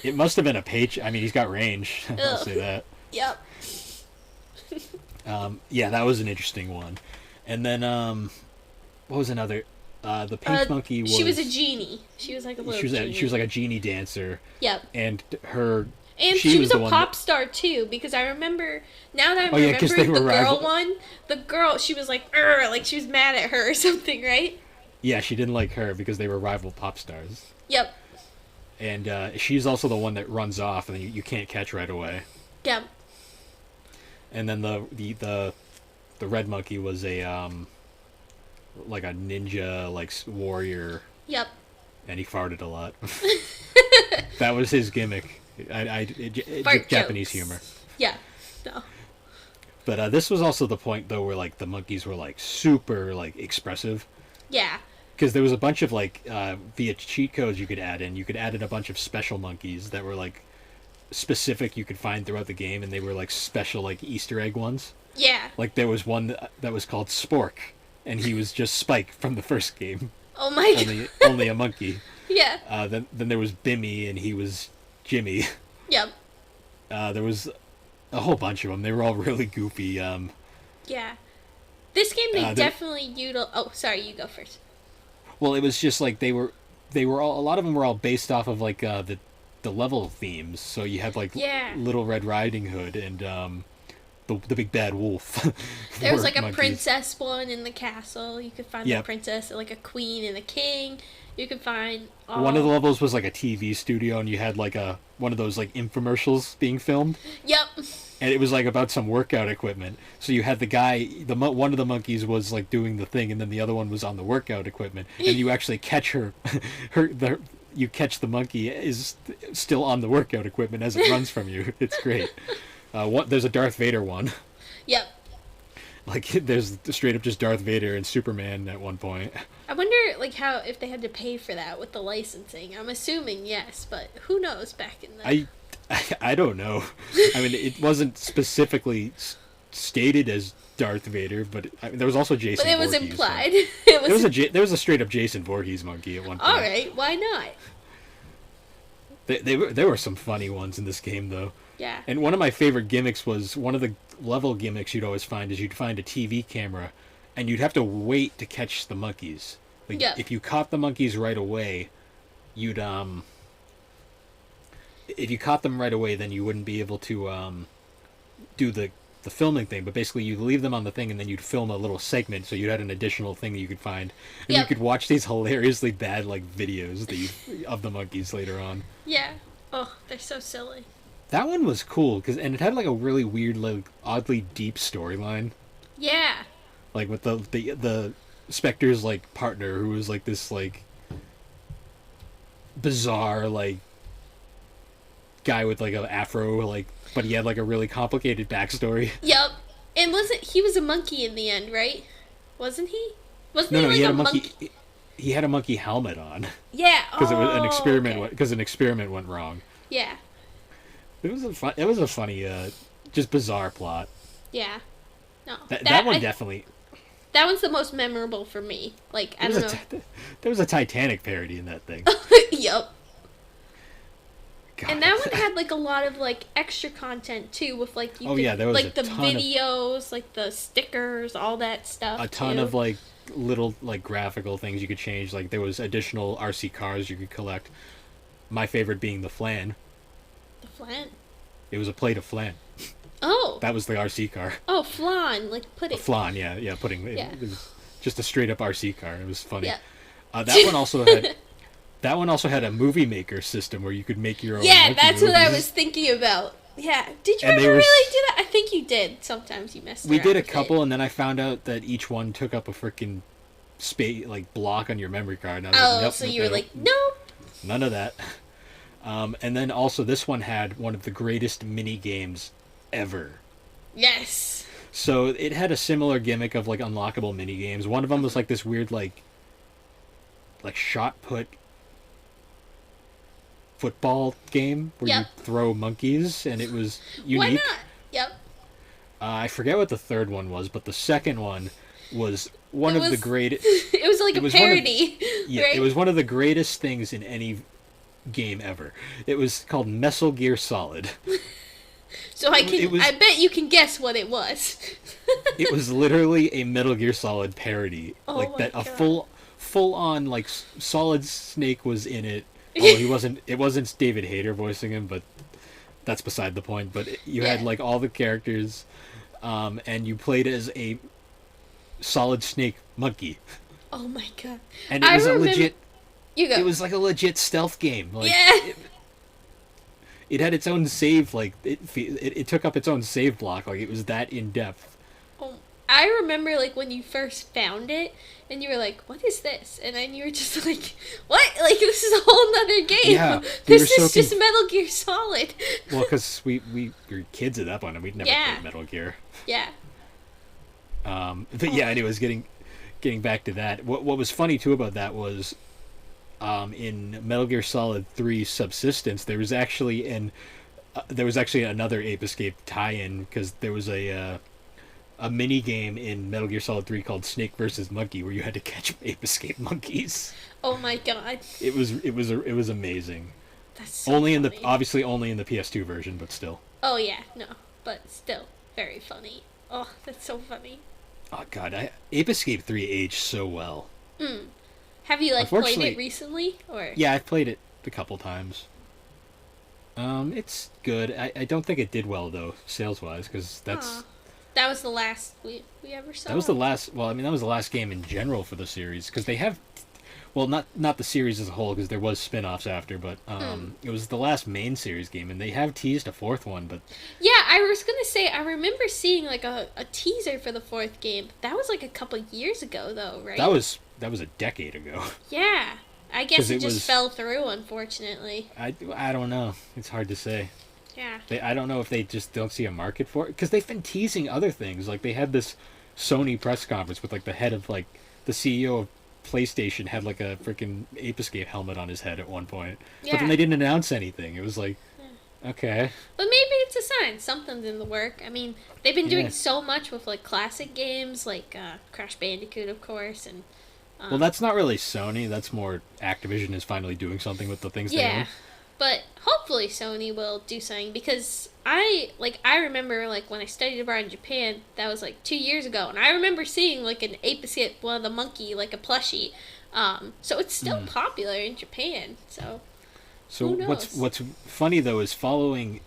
It must have been a page. I mean, he's got range. I'll say that. Yep. Yeah, that was an interesting one. And then, what was another? The pink monkey was... She was a genie. She was like a little genie. She was like a genie dancer. Yep. And her... And she was a pop star, too, because I remember... Now that I remember the girl one, the girl, she was like she was mad at her or something, right? Yeah, she didn't like her because they were rival pop stars. Yep. And she's also the one that runs off and you can't catch right away. Yep. And then the red monkey was a like a ninja like warrior. Yep. And he farted a lot. That was his gimmick. Japanese humor. Yeah. No. But this was also the point though where like the monkeys were like super like expressive. Yeah. Because there was a bunch of like via cheat codes you could add in. You could add in a bunch of special monkeys that were like specific you could find throughout the game, and they were like special like Easter egg ones. Yeah. Like there was one that was called Spork, and he was just Spike from the first game. Oh my god. Only a monkey. Yeah. Then there was Bimmy, and he was Jimmy. Yep. There was a whole bunch of them. They were all really goofy. Yeah. This game they definitely Oh, sorry, you go first. Well, it was just like they were all, a lot of them were all based off of like the level themes. So you had like Little Red Riding Hood and the big bad wolf. There was like a princess one in the castle. You could find the princess, like a queen and a king. You could find one of the levels was like a TV studio, and you had like one of those like infomercials being filmed. Yep. And it was like about some workout equipment. So you had the guy, one of the monkeys was like doing the thing, and then the other one was on the workout equipment, and you actually catch you catch the monkey is still on the workout equipment as it runs from you. It's great. There's a Darth Vader one. Yep. Like there's straight up just Darth Vader and Superman at one point. I wonder like how if they had to pay for that with the licensing. I'm assuming yes, but who knows back in the... I don't know. I mean, it wasn't specifically stated as Darth Vader, but there was also Jason. But it was Voorhees, implied. So. There was a straight up Jason Voorhees monkey at one point. All right, why not? There were some funny ones in this game though. Yeah. And one of my favorite gimmicks was one of the level gimmicks you'd always find is you'd find a TV camera, and you'd have to wait to catch the monkeys. Like if you caught the monkeys right away, you'd if you caught them right away, then you wouldn't be able to do the filming thing. But basically, you'd leave them on the thing, and then you'd film a little segment, so you had an additional thing that you could find, and you could watch these hilariously bad like videos of the monkeys later on. Yeah. Oh, they're so silly. That one was cool and it had like a really weird, like oddly deep storyline. Yeah. Like with the Spectre's like partner, who was like this like bizarre like guy with like an afro, like, but he had like a really complicated backstory. Yep. And he was a monkey in the end, right? Wasn't he? No, he had a monkey. He had a monkey helmet on. Yeah. Because it was an experiment. Because an experiment went wrong. Yeah. It was a funny, just bizarre plot. Yeah. No. That one definitely. That one's the most memorable for me. Like, I don't know. There was a Titanic parody in that thing. Yep. God. And that one had like a lot of like extra content too, with like there was like the videos, like the stickers, all that stuff. A ton of like little like graphical things you could change. Like there was additional RC cars you could collect. My favorite being the flan. The flan? It was a plate of flan. Oh. That was the RC car. Oh, flan, like pudding. A flan, yeah, pudding. Yeah. It was just a straight up RC car. It was funny. Yeah. That one also had. That one also had a movie maker system where you could make your own. Yeah, that's what I was thinking about. Yeah. Did you ever really do that? I think you did. Sometimes you messed around. We did a couple, and then I found out that each one took up a freaking space, like block on your memory card. And I was like, nope, so you were like, nope. None of that. And then also this one had one of the greatest mini games ever. Yes. So it had a similar gimmick of like unlockable mini games. One of them was like this weird like shot put football game where you throw monkeys, and it was unique. Why not? Yep. I forget what the third one was, but the second one was one of the greatest. It was like a parody. Yeah, right? it was one of the greatest things in any game ever. It was called Metal Gear Solid. So I bet you can guess what it was. It was literally a Metal Gear Solid parody, Oh like my that. A god. full on like Solid Snake was in it. Although he wasn't. It wasn't David Hayter voicing him, but that's beside the point. But you had Yeah. like all the characters, and you played as a Solid Snake monkey, Oh my god. and it I was a remember. legit. You go. It was like a legit stealth game. Like Yeah. it had its own save. Like it took up its own save block. Like it was that in depth. Oh, I remember like when you first found it, and you were like, "What is this?" And then you were just like, "What? Like this is a whole nother game. Yeah, we this were so is just Metal Gear Solid." Well, because we were kids at that point, and we'd never Yeah. played Metal Gear. Yeah. But yeah, anyways, getting back to that, what was funny too about that was, in Metal Gear Solid 3 Subsistence, there was actually another Ape Escape tie-in because there was a mini game in Metal Gear Solid 3 called Snake versus Monkey where you had to catch Ape Escape monkeys. Oh my god. It was amazing. That's so Only in funny. the obviously only in the PS2 version, but still. Oh yeah, no, but still very funny. Oh, that's so funny. Oh god, Ape Escape 3 aged so well. Have you like played Unfortunately- it recently or? Yeah, I've played it a couple times. It's good. I don't think it did well though, sales wise, because Aw. That was the last we ever saw. that was the last. Well, I mean, that was the last game in general for the series because they have, well, not the series as a whole because there was spin-offs after, but it was the last main series game, and they have teased a fourth one, but Yeah, I was gonna say I remember seeing like a teaser for the fourth game. That was like a couple years ago though, right? that was a decade ago. Yeah. I guess 'Cause it it just was- fell through, unfortunately. I don't know. It's hard to say. Yeah. I don't know if they just don't see a market for it because they've been teasing other things. Like they had this Sony press conference with like the head of like the CEO of PlayStation had like a freaking Ape Escape helmet on his head at one point, but Yeah. then they didn't announce anything. It was like, okay, But maybe it's a sign. Something's in the work. I mean, they've been doing Yeah. so much with like classic games, like Crash Bandicoot, of course, and well, that's not really Sony. That's more Activision is finally doing something with the things they yeah. own. But hopefully Sony will do something because I remember like when I studied abroad in Japan, that was like 2 years ago, and I remember seeing like an Ape Escape, one of the monkey, like a plushie. So it's still popular in Japan. So So Who knows? what's funny though is following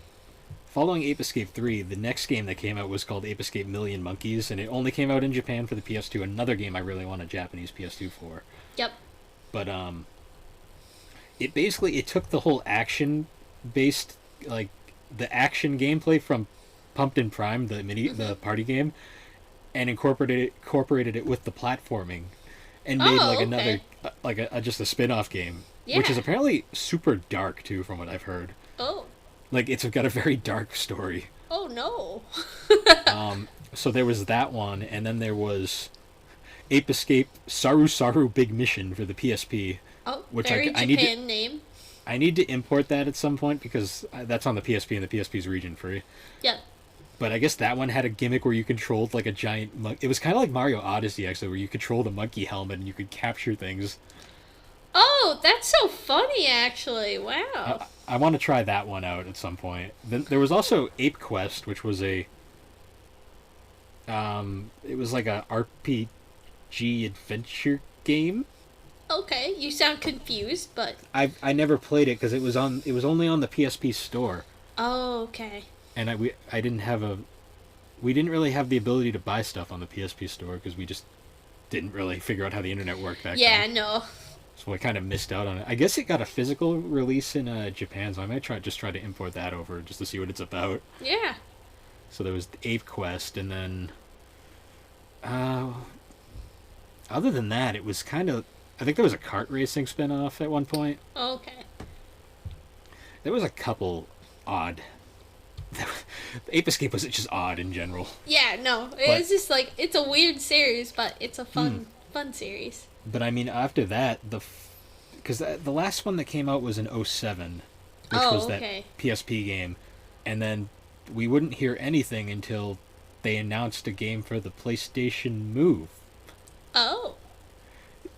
Ape Escape 3, the next game that came out was called Ape Escape Million Monkeys, and it only came out in Japan for the PS2. Another game I really want a Japanese PS2 for. yep. But it took the whole action based, like the action gameplay from Pumpkin Prime, the party game, and incorporated it with the platforming, and made Oh, like okay. another just a spin-off game, which Yeah. is apparently super dark too, from what I've heard. Oh. Like it's got a very dark story. Oh no. So there was that one, and then there was Ape Escape Saru Saru Big Mission for the PSP. Oh, Which very I need to- Japan name. I need to import that at some point because that's on the PSP and the PSP's region free. Yep. But I guess that one had a gimmick where you controlled like a giant monkey. It was kind of like Mario Odyssey actually, where you controlled a monkey helmet and you could capture things. Oh, that's so funny, actually. Wow. I want to try that one out at some point. Then there was also Ape Quest, which was it was like a RPG adventure game. Okay, you sound confused, but I never played it because it was only on the PSP store, oh, okay. and we didn't really have the ability to buy stuff on the PSP store because we just didn't really figure out how the internet worked back Yeah, then. no. So I kind of missed out on it. I guess it got a physical release in Japan, so I might try to import that over just to see what it's about. Yeah. So there was Ape Quest, and then other than that, it was kind of. I think there was a kart racing spin-off at one point. Okay. There was a couple odd. Ape Escape was just odd in general. Yeah, no. It's just like it's a weird series, but it's a fun series. But I mean, after that, because the last one that came out was in 07, which Oh, was okay. that PSP game, and then we wouldn't hear anything until they announced a game for the PlayStation Move. Oh.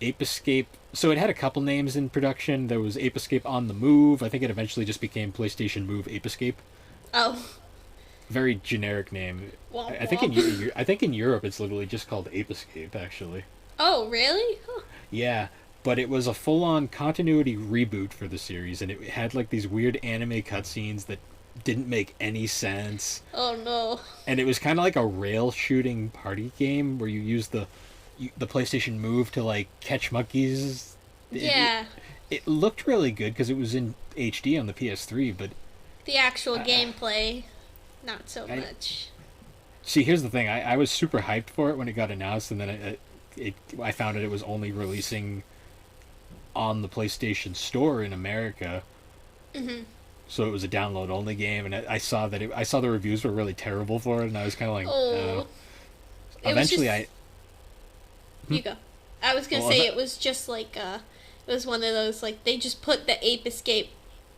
Ape Escape. So it had a couple names in production. There was Ape Escape on the Move. I think it eventually just became PlayStation Move Ape Escape. Oh. Very generic name. Womp I think womp. I think in Europe it's literally just called Ape Escape actually. Oh, really? Huh. Yeah, but it was a full-on continuity reboot for the series, and it had like these weird anime cutscenes that didn't make any sense. Oh, no. And it was kind of like a rail shooting party game where you use the PlayStation Move to like catch monkeys. Yeah. It looked really good because it was in HD on the PS3, but The actual gameplay, not so much. see, here's the thing: I was super hyped for it when it got announced, and then I found out it was only releasing on the PlayStation Store in America. Mm-hmm. So it was a download only game, and I saw that I saw the reviews were really terrible for it, and I was kind of like, Oh. Eventually, You go. I was gonna Well, say it was just like it was one of those like they just put the Ape Escape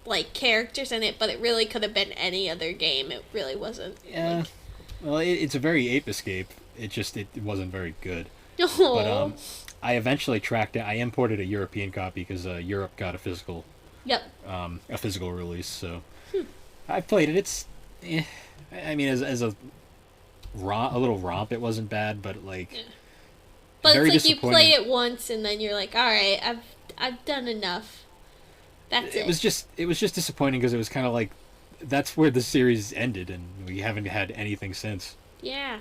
like characters in it, but it really could have been any other game. It really wasn't. yeah. Like... Well, it's a very Ape Escape. It wasn't very good. Oh. But I eventually tracked it. I imported a European copy because Europe got a physical Yep. a physical release. So I played it. It's, I mean, as a little romp, it wasn't bad, but like, Yeah. But very it's like you play disappointing. it once and then you're like, all right, I've done enough. That's it. It was just disappointing because it was kind of like that's where the series ended, and we haven't had anything since. Yeah.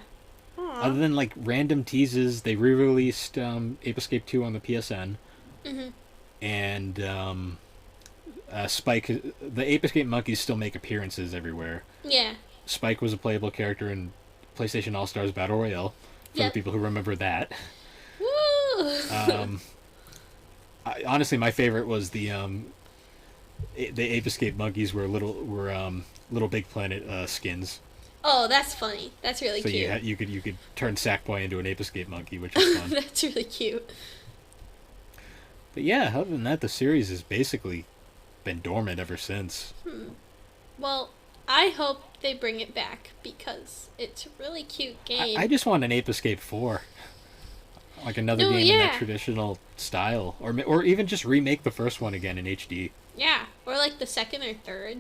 Aw. Other than like random teases, they re-released Ape Escape 2 on the PSN, Mm-hmm. and Spike. The Ape Escape monkeys still make appearances everywhere. Yeah. Spike was a playable character in PlayStation All Stars Battle Royale. For Yep. the people who remember that. Woo. Honestly, my favorite was the Ape Escape monkeys were Little Big Planet skins. Oh, that's funny. That's really So cute. you could turn Sackboy into an Ape Escape monkey, which was fun. That's really cute. But yeah, other than that, the series has basically been dormant ever since. Well, I hope they bring it back because it's a really cute game. I just want an Ape Escape 4. Like another No, game in yeah. that traditional style. Or even just remake the first one again in HD. Yeah, or like the second or third.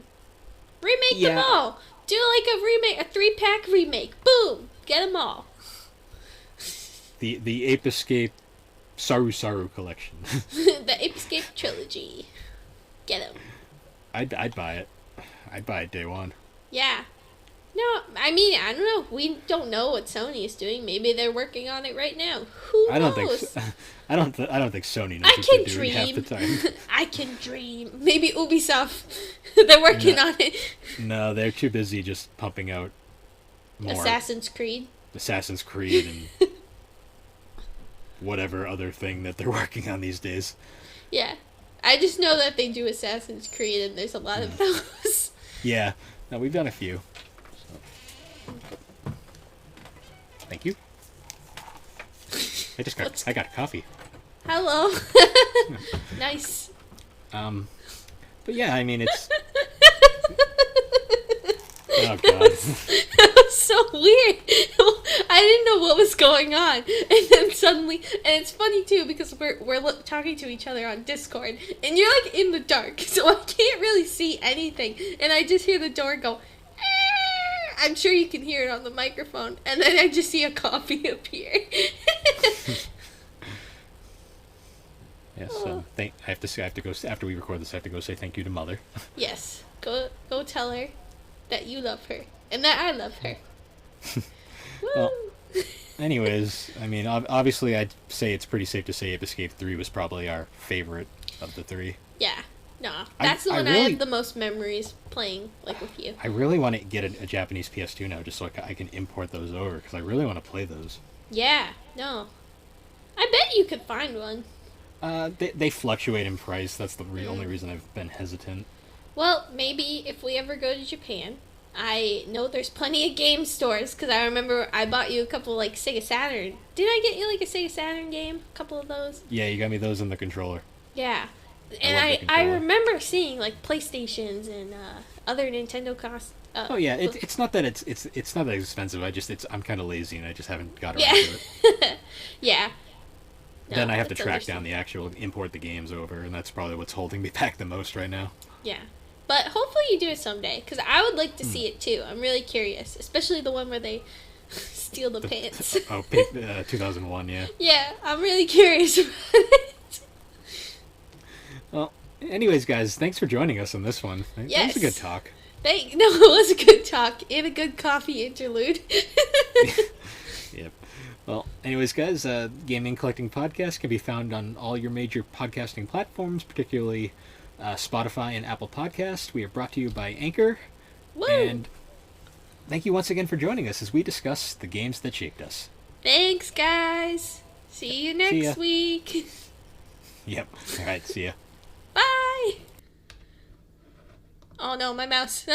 Remake Yeah. them all. Do like a remake, a 3-pack remake. Boom, get them all. The Ape Escape Saru Saru collection. The Ape Escape trilogy. Get them. I'd buy it. I'd buy it day one. Yeah. No, I mean, I don't know. We don't know what Sony is doing. Maybe they're working on it right now. Who I don't knows? think I don't think Sony knows I what can they're doing half the dream. time. I can dream. Maybe Ubisoft. They're working No. on it. No, they're too busy just pumping out more Assassin's Creed. Assassin's Creed and whatever other thing that they're working on these days. Yeah. I just know that they do Assassin's Creed and there's a lot of those. Yeah. No, we've done a few. Thank you. I got coffee. Hello. Nice. But yeah, I mean it's. Oh god. That was so weird. I didn't know what was going on, and then suddenly, and it's funny too because we're talking to each other on Discord, and you're like in the dark, so I can't really see anything, and I just hear the door go. "Ah." I'm sure you can hear it on the microphone, and then I just see a coffee appear. Yes. I have to go after we record this. I have to go say thank you to Mother. Yes, go tell her that you love her and that I love her. Well, Woo. anyways, I mean, obviously, I'd say it's pretty safe to say Ape Escape 3 was probably our favorite of the three. Yeah, no, that's the one I have the most memories playing, like with you. I really want to get a Japanese PS2 now, just so I can import those over, because I really want to play those. Yeah, no, I bet you could find one. They fluctuate in price. That's the only reason I've been hesitant. Well, maybe if we ever go to Japan, I know there's plenty of game stores, because I remember I bought you a couple, like, Sega Saturn. Did I get you, like, a Sega Saturn game? A couple of those? Yeah, you got me those in the controller. Yeah. love And the I controller. remember seeing, like, PlayStations and other Nintendo Oh yeah, it's not that it's not that expensive. I'm kind of lazy and I just haven't got around Yeah. to it. Yeah. No, then I have to that's track down the actual import the games over, and that's probably what's holding me back the most right now. Yeah. But hopefully you do it someday, because I would like to see it too. I'm really curious, especially the one where they steal the pants. 2001, yeah. Yeah, I'm really curious about it. Well, anyways, guys, thanks for joining us on this one. That Yes. was a good talk. No, it was a good talk and a good coffee interlude. Yep. Well, anyways, guys, Gaming Collecting Podcast can be found on all your major podcasting platforms, particularly Spotify and Apple Podcast. We are brought to you by Anchor. Woo! And thank you once again for joining us as we discuss the games that shaped us. Thanks, guys. See you next week. Yep. All right, see ya. Bye. Oh no, my mouse.